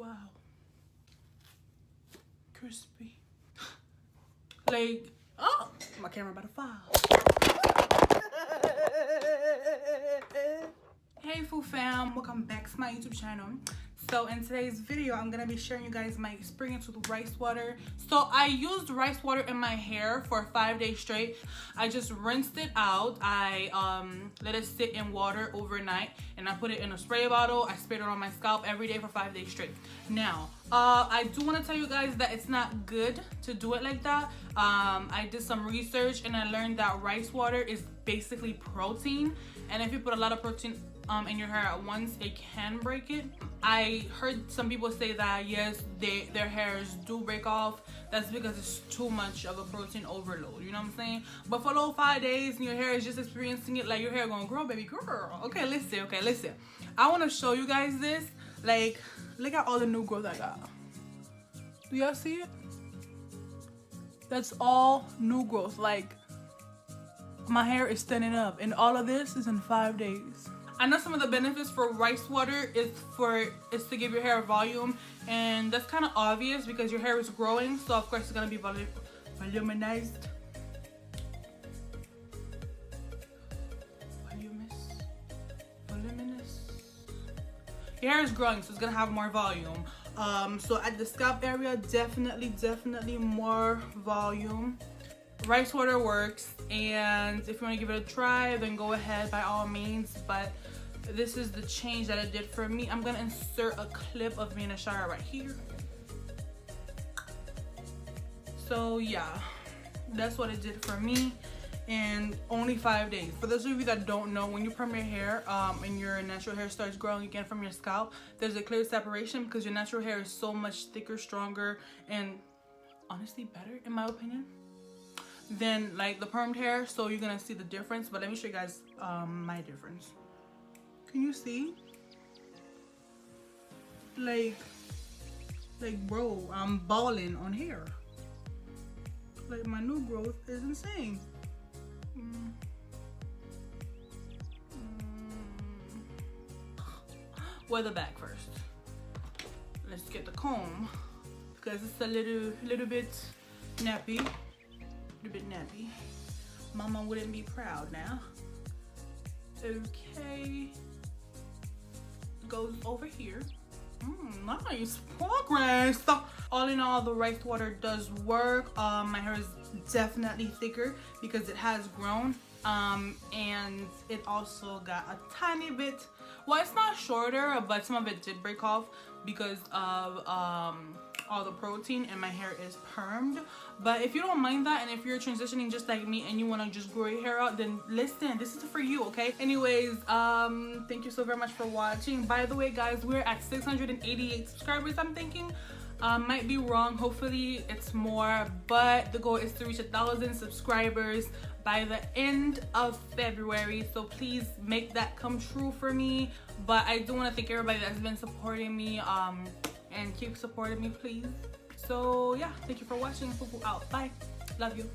Wow. Crispy. Like, oh, my camera about to fall. Hey FUFUFAM, welcome back to my YouTube channel. So in today's video, I'm gonna be sharing you guys my experience with rice water. So I used rice water in my hair for 5 days straight. I just rinsed it out. I let it sit in water overnight, and I put it in a spray bottle. I sprayed it on my scalp every day for 5 days straight. Now, I do want to tell you guys that it's not good to do it like that. I did some research and I learned that rice water is basically protein, and if you put a lot of protein in your hair at once, it can break it. I heard some people say that yes, their hairs do break off. That's because it's too much of a protein overload, you know what I'm saying? But for those 5 days and your hair is just experiencing it, like your hair gonna grow, baby girl. Okay, listen. I wanna show you guys this. Like, look at all the new growth I got. Do y'all see it? That's all new growth. Like, my hair is standing up, and all of this is in 5 days. I know some of the benefits for rice water is to give your hair volume, and that's kind of obvious because your hair is growing, so of course it's gonna be voluminized. Voluminous. Your hair is growing, so it's gonna have more volume. So at the scalp area, definitely more volume. Rice water works, and if you want to give it a try, then go ahead by all means. But this is the change that it did for me. I'm gonna insert a clip of me in a shower right here. So yeah, that's what it did for me, and only 5 days. For those of you that don't know, when you perm your hair and your natural hair starts growing again from your scalp, there's a clear separation because your natural hair is so much thicker, stronger, and honestly better in my opinion than like the permed hair. So you're gonna see the difference, but let me show you guys my difference. Can you see? Like bro, I'm balling on hair. Like, my new growth is insane. Weather back first. Let's get the comb because it's a little bit nappy. Mama wouldn't be proud now. Okay, goes over here. Nice progress. All in all, the rice water does work. My hair is definitely thicker because it has grown, and it also got a tiny bit, well, it's not shorter, but some of it did break off because of all the protein, and my hair is permed. But if you don't mind that, and if you're transitioning just like me and you want to just grow your hair out, then listen, this is for you, okay? Anyways, thank you so very much for watching. By the way, guys, we're at 688 subscribers, I'm thinking. Might be wrong, hopefully it's more, but the goal is to reach 1,000 subscribers by the end of February, so please make that come true for me. But I do want to thank everybody that's been supporting me, and keep supporting me, please. So yeah, thank you for watching. Fufu out. Bye. Love you.